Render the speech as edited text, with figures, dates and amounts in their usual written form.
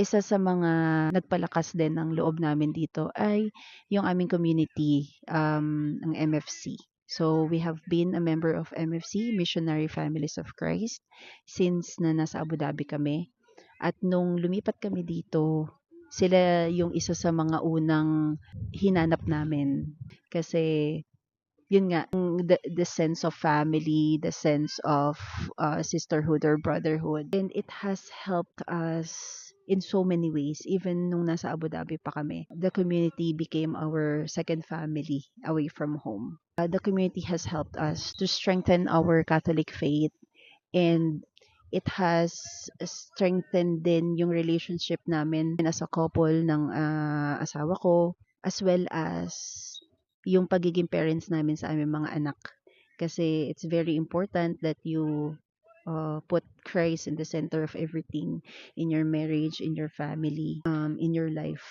Isa sa mga nagpalakas din ng loob namin dito ay yung aming community, ang MFC. So, we have been a member of MFC, Missionary Families of Christ, since na nasa Abu Dhabi kami. At nung lumipat kami dito, sila yung isa sa mga unang hinanap namin. Kasi yun nga, the sense of family, the sense of sisterhood or brotherhood. And it has helped us in so many ways. Even nung nasa Abu Dhabi pa kami, the community became our second family away from home. The community has helped us to strengthen our Catholic faith, and it has strengthened din yung relationship namin as a couple ng asawa ko, as well as yung pagiging parents namin sa aming mga anak. Kasi it's very important that you put Christ in the center of everything in your marriage, in your family, in your life.